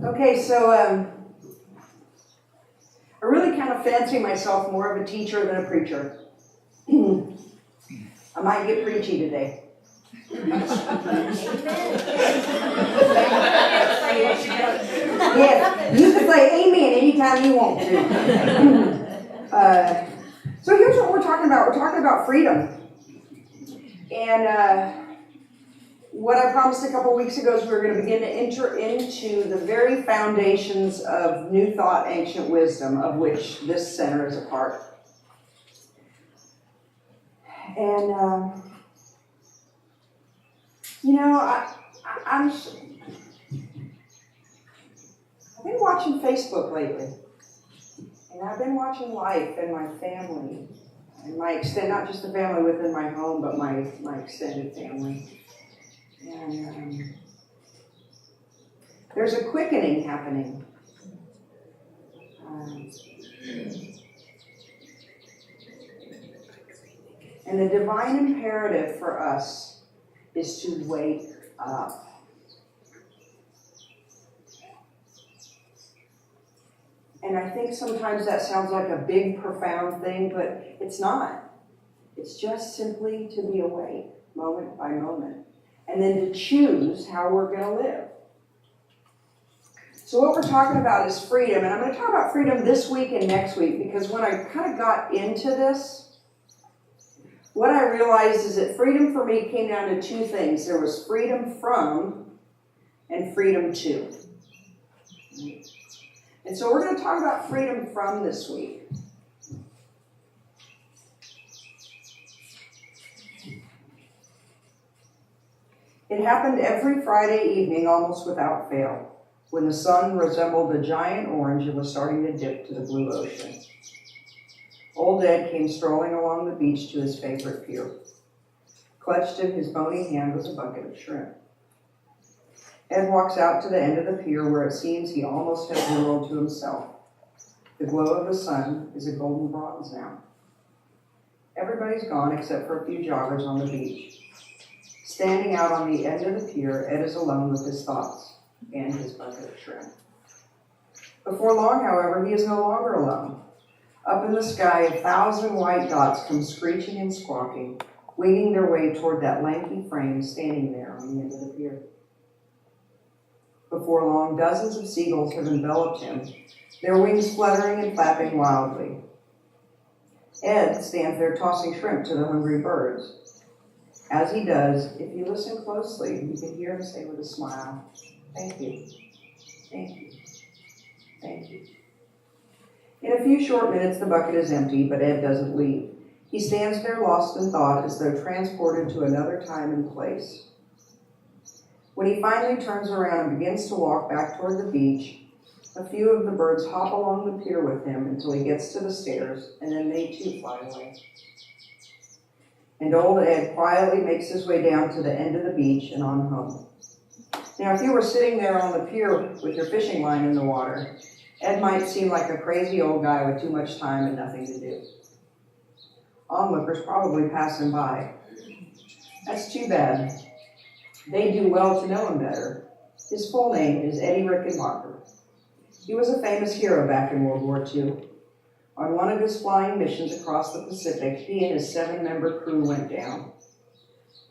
Okay, so I really kind of fancy myself more of a teacher than a preacher. I might get preachy today. Yes, you can say amen anytime you want to. So here's what we're talking about. We're talking about freedom. And what I promised a couple weeks ago is we were going to begin to enter into the very foundations of New Thought, Ancient Wisdom, of which this center is a part. And, you know, I've been watching Facebook lately. And I've been watching life and my family. And my not just the family within my home, but my extended family. And there's a quickening happening. And the divine imperative for us is to wake up. And I think sometimes that sounds like a big, profound thing, but it's not. It's just simply to be awake, moment by moment. And then to choose how we're going to live. So what we're talking about is freedom. And I'm going to talk about freedom this week and next week, because when I kind of got into this, what I realized is that freedom for me came down to two things. There was freedom from and freedom to. And so we're going to talk about freedom from this week. It happened every Friday evening, almost without fail, when the sun resembled a giant orange and was starting to dip to the blue ocean. Old Ed came strolling along the beach to his favorite pier. Clutched in his bony hand was a bucket of shrimp. Ed walks out to the end of the pier where it seems he almost has the world to himself. The glow of the sun is a golden bronze now. Everybody's gone except for a few joggers on the beach. Standing out on the end of the pier, Ed is alone with his thoughts and his bucket of shrimp. Before long, however, he is no longer alone. Up in the sky, 1,000 white dots come screeching and squawking, winging their way toward that lanky frame standing there on the end of the pier. Before long, dozens of seagulls have enveloped him, their wings fluttering and flapping wildly. Ed stands there tossing shrimp to the hungry birds. As he does, if you listen closely, you can hear him say with a smile, "Thank you, thank you, thank you." In a few short minutes, the bucket is empty, but Ed doesn't leave. He stands there lost in thought, as though transported to another time and place. When he finally turns around and begins to walk back toward the beach, a few of the birds hop along the pier with him until he gets to the stairs, and then they too fly away. And old Ed quietly makes his way down to the end of the beach and on home. Now, if you were sitting there on the pier with your fishing line in the water, Ed might seem like a crazy old guy with too much time and nothing to do. Onlookers probably pass him by. That's too bad. They do well to know him better. His full name is Eddie Rickenbacker. He was a famous hero back in World War II. On one of his flying missions across the Pacific, he and his 7-member crew went down.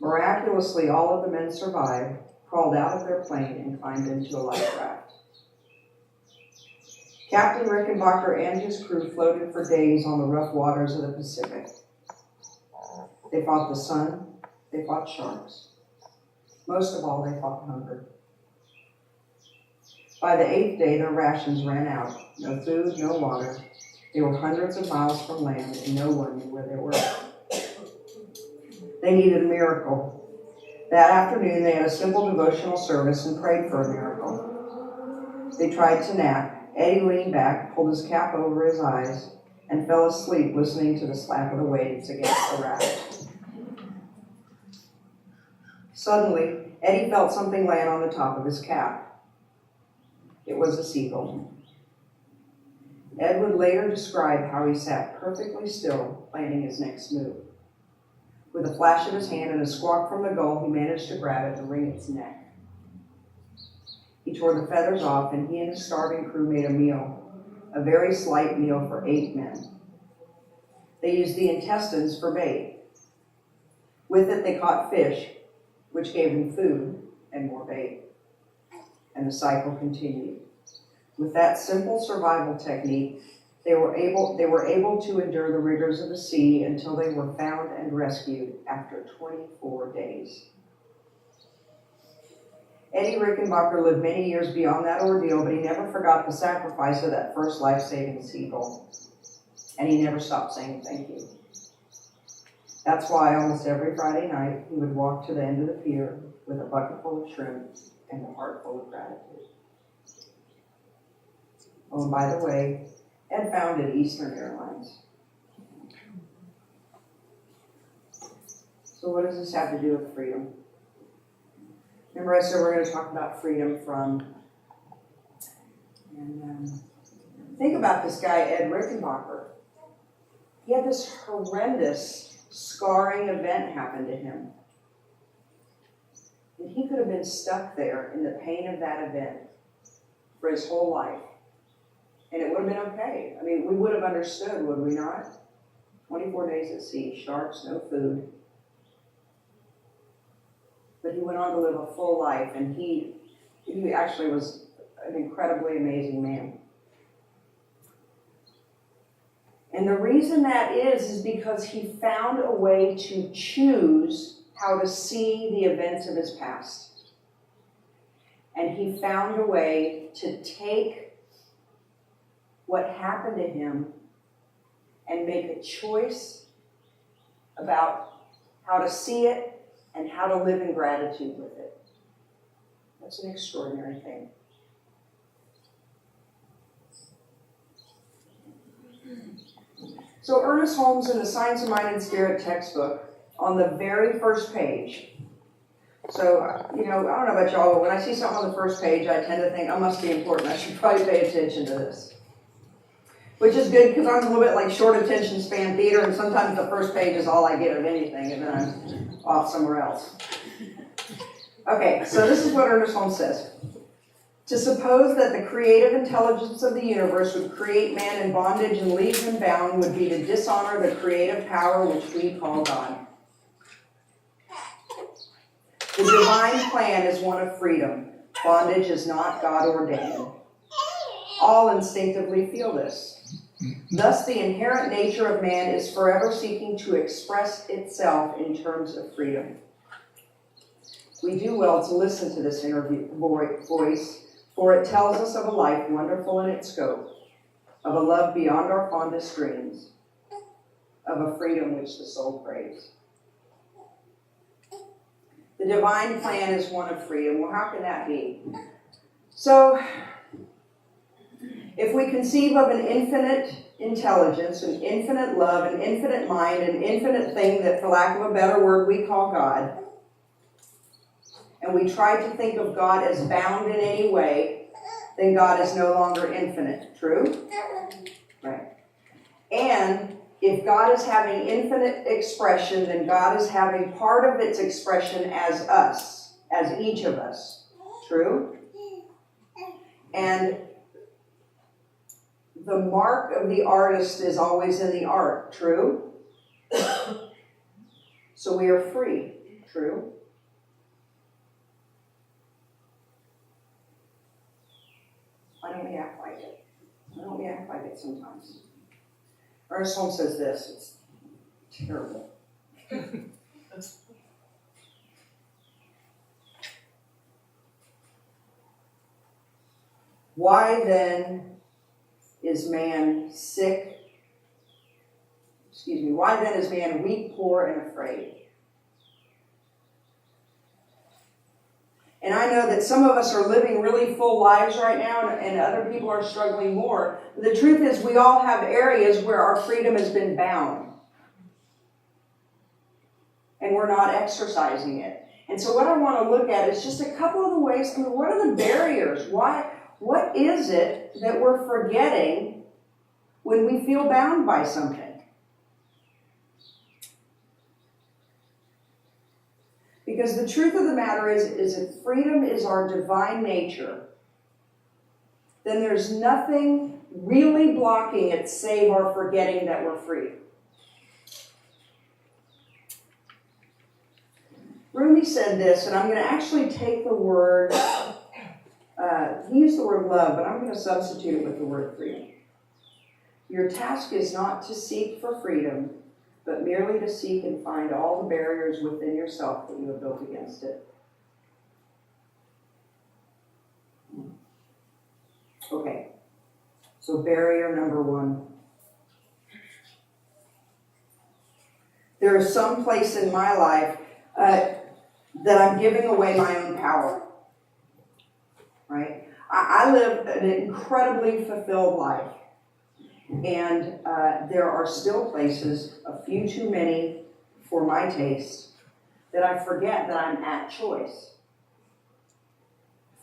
Miraculously, all of the men survived, crawled out of their plane, and climbed into a life raft. Captain Rickenbacker and his crew floated for days on the rough waters of the Pacific. They fought the sun, they fought sharks. Most of all, they fought hunger. By the 8th day, their rations ran out. No food, no water. They were hundreds of miles from land, and no one knew where they were. They needed a miracle. That afternoon, they had a simple devotional service and prayed for a miracle. They tried to nap. Eddie leaned back, pulled his cap over his eyes, and fell asleep listening to the slap of the waves against the raft. Suddenly, Eddie felt something land on the top of his cap. It was a seagull. Ed would later describe how he sat perfectly still, planning his next move. With a flash of his hand and a squawk from the gull, he managed to grab it and wring its neck. He tore the feathers off, and he and his starving crew made a meal, a very slight meal for 8 men. They used the intestines for bait. With it, they caught fish, which gave them food and more bait. And the cycle continued. With that simple survival technique, they were able to endure the rigors of the sea until they were found and rescued after 24 days. Eddie Rickenbacker lived many years beyond that ordeal, but he never forgot the sacrifice of that first life-saving seagull. And he never stopped saying thank you. That's why almost every Friday night he would walk to the end of the pier with a bucket full of shrimp and a heart full of gratitude. Oh, and by the way, Ed founded Eastern Airlines. So what does this have to do with freedom? Remember I said we're going to talk about freedom from, and think about this guy, Ed Rickenbacker. He had this horrendous, scarring event happen to him. And he could have been stuck there in the pain of that event for his whole life. And it would have been okay. I mean, we would have understood, would we not? 24 days at sea, sharks, no food. But he went on to live a full life, and he actually was an incredibly amazing man. And the reason that is because he found a way to choose how to see the events of his past. And he found a way to take what happened to him and make a choice about how to see it and how to live in gratitude with it. That's an extraordinary thing. So Ernest Holmes in the Science of Mind and Spirit textbook, on the very first page, so, I don't know about y'all, but when I see something on the first page, I tend to think, oh, must be important. I should probably pay attention to this. Which is good, because I'm a little bit like short attention span theater, and sometimes the first page is all I get of anything, and then I'm off somewhere else. Okay, so this is what Ernest Holmes says. To suppose that the creative intelligence of the universe would create man in bondage and leave him bound would be to dishonor the creative power which we call God. The divine plan is one of freedom. Bondage is not God ordained. All instinctively feel this. Thus, the inherent nature of man is forever seeking to express itself in terms of freedom. We do well to listen to this inner voice, for it tells us of a life wonderful in its scope, of a love beyond our fondest dreams, of a freedom which the soul craves. The divine plan is one of freedom. Well, how can that be? So, if we conceive of an infinite intelligence, an infinite love, an infinite mind, an infinite thing that, for lack of a better word, we call God, and we try to think of God as bound in any way, then God is no longer infinite. True? Right. And if God is having infinite expression, then God is having part of its expression as us, as each of us. True? And the mark of the artist is always in the art. True? So we are free. True? Why don't we act like it? Why don't we act like it sometimes? Ernest Holmes says this. It's terrible. Why then is man sick? Why then is man weak, poor, and afraid? And I know that some of us are living really full lives right now, and other people are struggling more. But the truth is, we all have areas where our freedom has been bound. And we're not exercising it. And so what I want to look at is just a couple of the ways, what are the barriers? What is it that we're forgetting when we feel bound by something? Because the truth of the matter is that freedom is our divine nature. then there's nothing really blocking it save our forgetting that we're free. Rumi said this, and I'm going to actually take the word, he used the word love, but I'm going to substitute it with the word freedom. Your task is not to seek for freedom, but merely to seek and find all the barriers within yourself that you have built against it. Okay, so barrier number one. There is some place in my life that I'm giving away my own power, right? I live an incredibly fulfilled life, and there are still places, a few too many for my taste, that I forget that I'm at choice.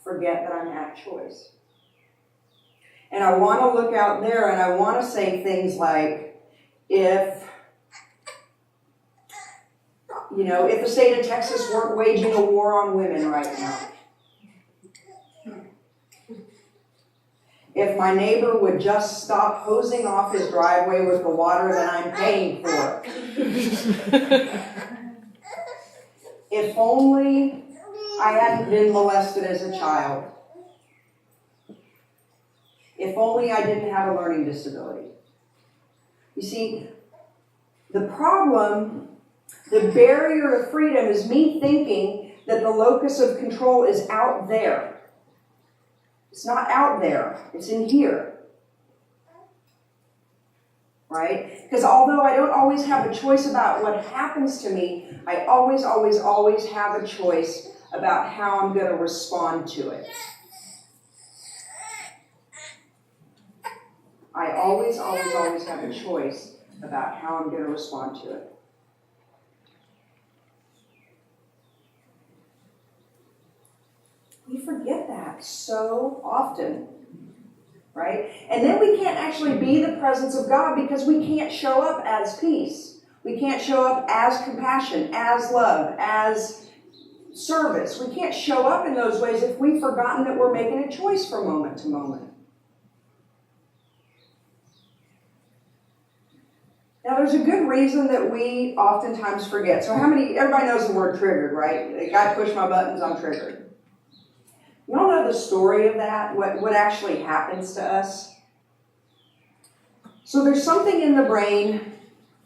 Forget that I'm at choice. And I want to look out there and I want to say things like, if the state of Texas weren't waging a war on women right now, if my neighbor would just stop hosing off his driveway with the water that I'm paying for, if only I hadn't been molested as a child, if only I didn't have a learning disability. You see, the problem, the barrier to freedom is me thinking that the locus of control is out there. It's not out there, it's in here. Right? Because although I don't always have a choice about what happens to me, I always, always, always have a choice about how I'm going to respond to it. I always, always, always have a choice about how I'm going to respond to it. We forget that so often, right? And then we can't actually be the presence of God because we can't show up as peace. We can't show up as compassion, as love, as service. We can't show up in those ways if we've forgotten that we're making a choice from moment to moment. Now, there's a good reason that we oftentimes forget. So everybody knows the word triggered, right? If I push my buttons, I'm triggered. You all know the story of that, what actually happens to us? So there's something in the brain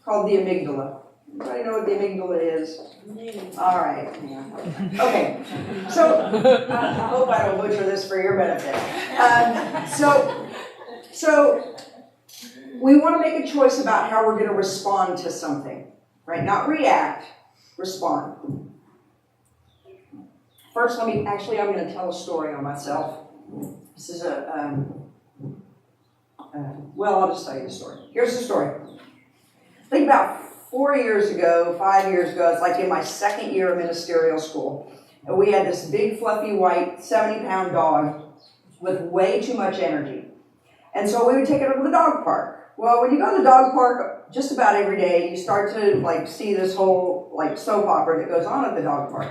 called the amygdala. Anybody know what the amygdala is? All right. Yeah. Okay. So I hope I don't butcher this for your benefit. So we want to make a choice about how we're going to respond to something, right? Not react, respond. First, I'm going to tell a story on myself. This is I'll just tell you the story. Here's the story. I think about 5 years ago, it's like in my second year of ministerial school, and we had this big, fluffy, white, 70-pound dog with way too much energy. And so we would take it over to the dog park. Well, when you go to the dog park just about every day, you start to see this whole soap opera that goes on at the dog park.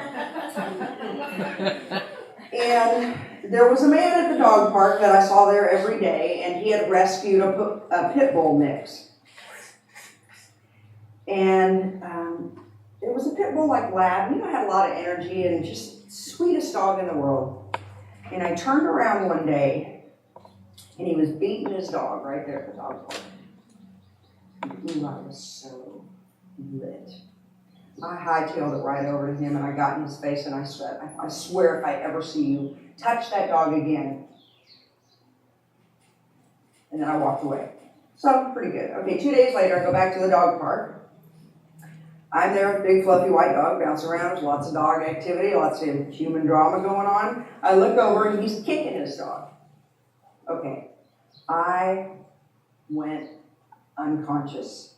And there was a man at the dog park that I saw there every day, and he had rescued a pit bull mix. And it was a pit bull lab, had a lot of energy and just sweetest dog in the world. And I turned around one day, and he was beating his dog right there at the dog park. Ooh, I was so lit. I hightailed it right over to him, and I got in his face, and I said, I swear if I ever see you touch that dog again. And then I walked away. So, pretty good. Okay, 2 days later, I go back to the dog park. I'm there with a big, fluffy white dog, bouncing around. There's lots of dog activity, lots of human drama going on. I look over, and he's kicking his dog. Okay, I went unconscious.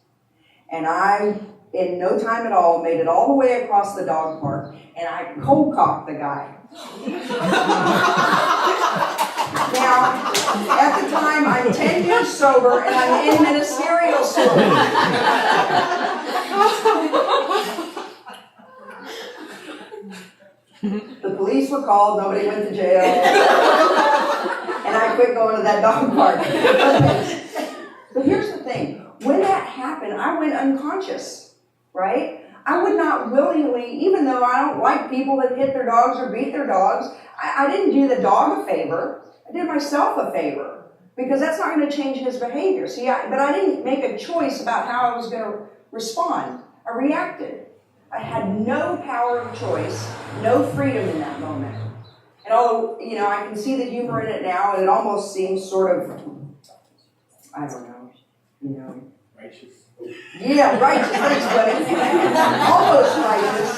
And I, in no time at all, made it all the way across the dog park, and I cold-cocked the guy. Now, at the time, I'm 10 years sober, and I'm in ministerial school. The police were called, nobody went to jail. And I quit going going to that dog park. But here's the thing. When that happened, I went unconscious, right? I would not willingly, even though I don't like people that hit their dogs or beat their dogs, I didn't do the dog a favor. I did myself a favor, because that's not going to change his behavior. See, but I didn't make a choice about how I was going to respond. I reacted. I had no power of choice, no freedom in that moment. And although, I can see the humor in it now, and it almost seems sort of, I don't know, Righteous. Yeah, righteous, thanks, buddy. Almost righteous.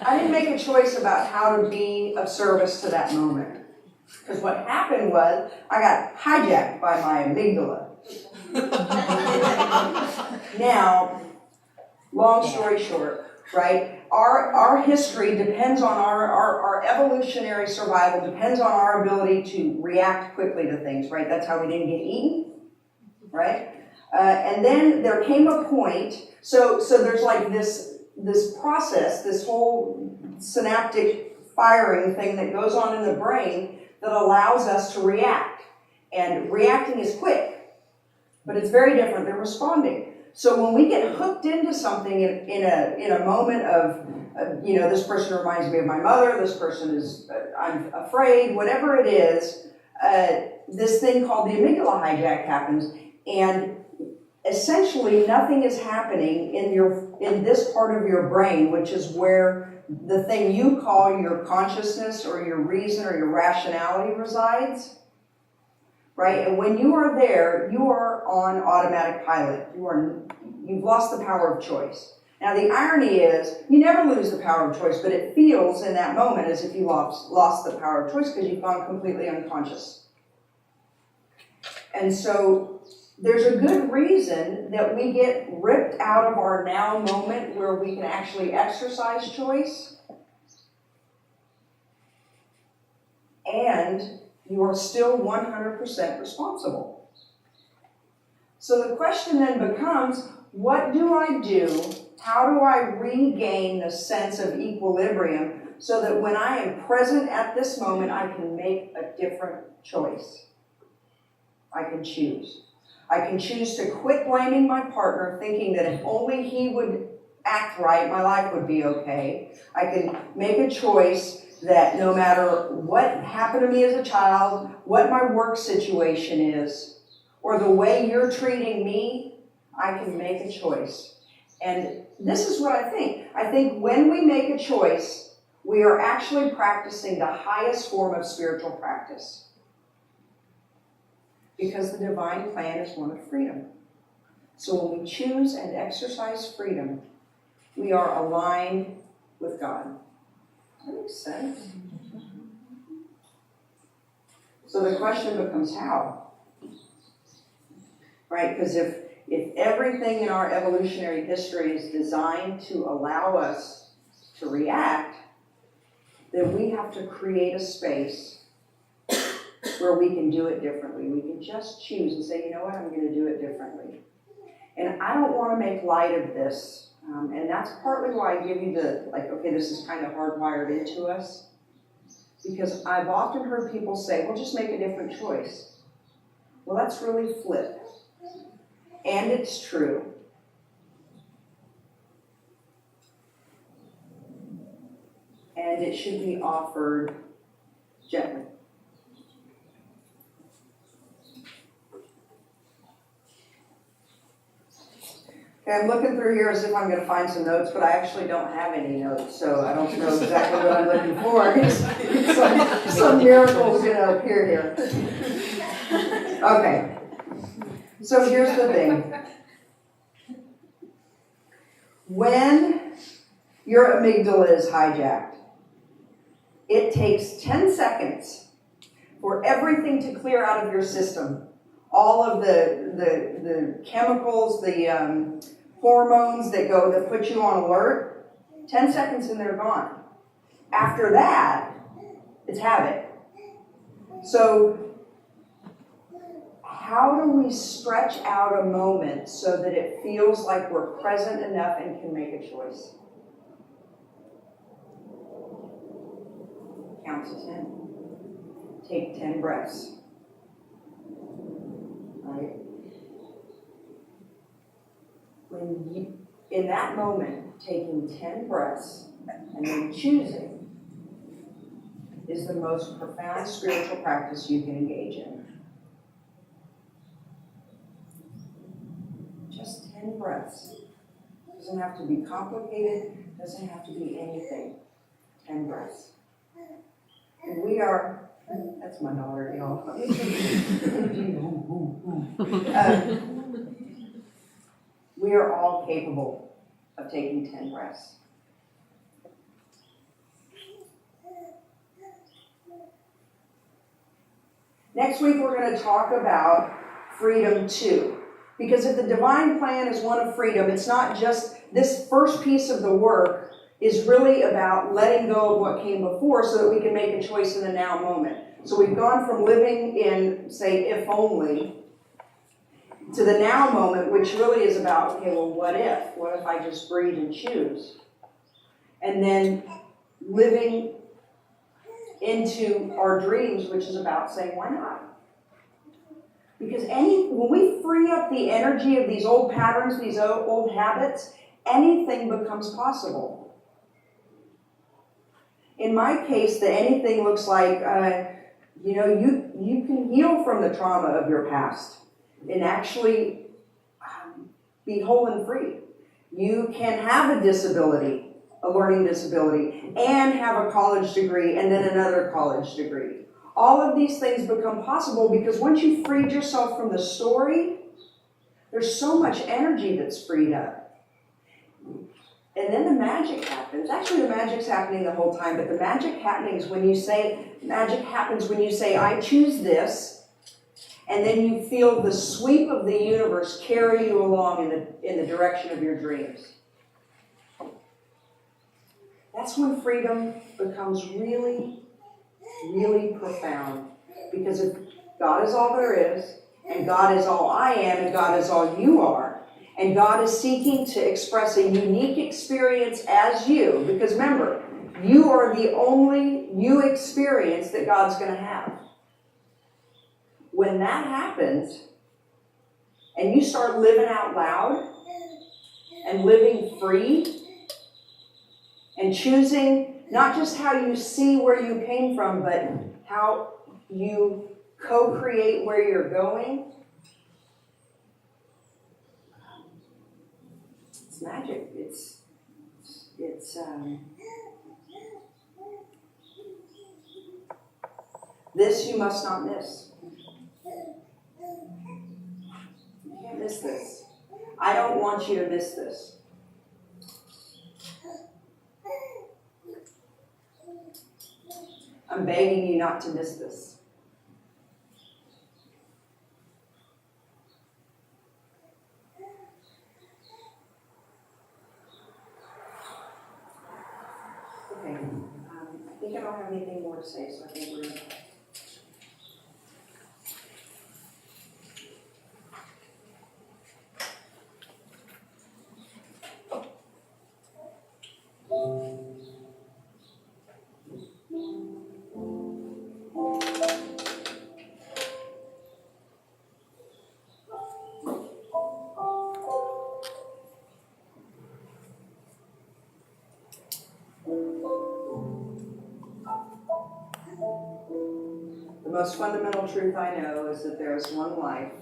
I didn't make a choice about how to be of service to that moment. Because what happened was, I got hijacked by my amygdala. Now, long story short, right? Our history depends on our evolutionary survival, depends on our ability to react quickly to things, right? That's how we didn't get eaten, right? And then there came a point, so there's like this process, this whole synaptic firing thing that goes on in the brain that allows us to react. And reacting is quick, but it's very different than responding. So when we get hooked into something in a moment of, this person reminds me of my mother, this person is, I'm afraid, whatever it is, this thing called the amygdala hijack happens, and essentially nothing is happening in this part of your brain, which is where the thing you call your consciousness or your reason or your rationality resides. Right? And when you are there, you are on automatic pilot. You've lost the power of choice. Now the irony is, you never lose the power of choice, but it feels in that moment as if you lost the power of choice because you've gone completely unconscious. And so there's a good reason that we get ripped out of our now moment where we can actually exercise choice, and you are still 100% responsible. So the question then becomes, what do I do? How do I regain the sense of equilibrium so that when I am present at this moment, I can make a different choice? I can choose. I can choose to quit blaming my partner, thinking that if only he would act right, my life would be okay. I can make a choice that no matter what happened to me as a child, what my work situation is, or the way you're treating me, I can make a choice. And this is what I think. I think when we make a choice, we are actually practicing the highest form of spiritual practice. Because the divine plan is one of freedom. So when we choose and exercise freedom, we are aligned with God. That makes sense. So the question becomes how? Right? Because if everything in our evolutionary history is designed to allow us to react, then we have to create a space where we can do it differently. We can just choose and say, you know what, I'm going to do it differently. And I don't want to make light of this. And that's partly why I give you okay, this is kind of hardwired into us. Because I've often heard people say, well, just make a different choice. Well, that's really flip. And it's true. And it should be offered gently. Okay, I'm looking through here as if I'm going to find some notes, but I actually don't have any notes, so I don't know exactly what I'm looking for. Some miracle is going to appear here. Okay, so here's the thing. When your amygdala is hijacked, it takes 10 seconds for everything to clear out of your system. All of the chemicals, the hormones that put you on alert, 10 seconds and they're gone. After that, it's habit. So how do we stretch out a moment so that it feels like we're present enough and can make a choice? Count to 10. take 10 breaths. Right? When you, in that moment, taking 10 breaths and then choosing is the most profound spiritual practice you can engage in. Just 10 breaths. Doesn't have to be complicated, doesn't have to be anything. 10 breaths. And we are, that's my daughter, y'all. We are all capable of taking 10 breaths. Next week we're going to talk about freedom 2. Because if the divine plan is one of freedom, it's not just this first piece of the work is really about letting go of what came before so that we can make a choice in the now moment. So we've gone from living in, say, if only, to the now moment, which really is about, okay, well, what if? What if I just breathe and choose? And then living into our dreams, which is about saying, why not? Because when we free up the energy of these old patterns, these old habits, anything becomes possible. In my case, the anything looks like, you can heal from the trauma of your past and actually be whole and free. You can have a disability, a learning disability, and have a college degree and then another college degree. All of these things become possible because once you freed yourself from the story, there's so much energy that's freed up. And then the magic happens. Actually, the magic's happening the whole time, but the magic happens when you say, I choose this, and then you feel the sweep of the universe carry you along in the direction of your dreams. That's when freedom becomes really, really profound. Because if God is all there is, and God is all I am, and God is all you are, and God is seeking to express a unique experience as you, because remember, you are the only you experience that God's going to have. When that happens, and you start living out loud, and living free, and choosing not just how you see where you came from, but how you co-create where you're going, it's magic. It's this you must not miss. You can't miss this. I don't want you to miss this. I'm begging you not to miss this. Okay, I think I don't have anything more to say, so I think we're going to... The most fundamental truth I know is that there is one life.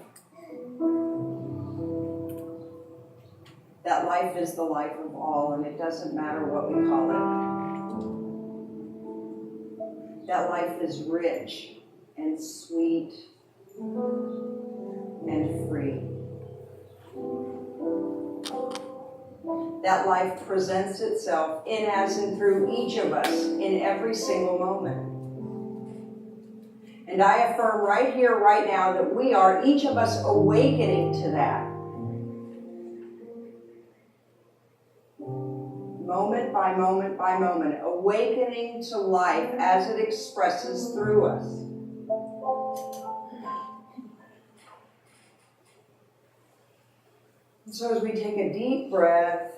That life is the life of all, and it doesn't matter what we call it. That life is rich and sweet and free. That life presents itself in, as, and through each of us in every single moment. And I affirm right here, right now, that we are, each of us, awakening to that. Moment by moment by moment, awakening to life as it expresses through us. So as we take a deep breath,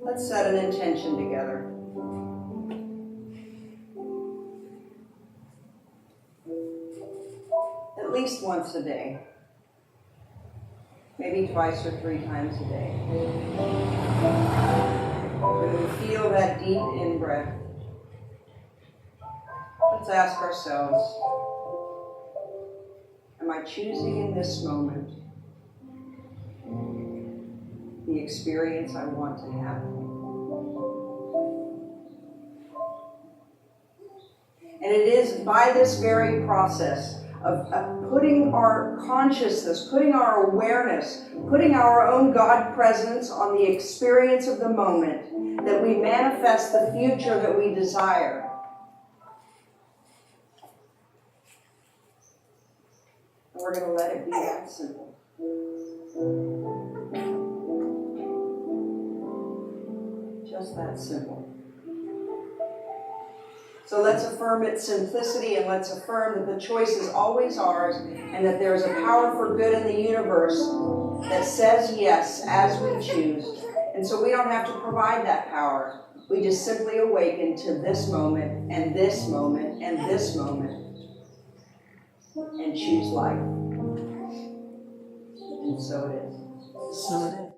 let's set an intention together. least once a day. Maybe twice or 3 times a day. When we feel that deep in-breath, let's ask ourselves, am I choosing in this moment the experience I want to have? And it is by this very process of putting our consciousness, putting our awareness, putting our own God presence on the experience of the moment that we manifest the future that we desire. And we're going to let it be that simple. Just that simple. So let's affirm its simplicity, and let's affirm that the choice is always ours, and that there is a power for good in the universe that says yes as we choose. And so we don't have to provide that power. We just simply awaken to this moment, and this moment, and this moment, and choose life. And so it is. So it is.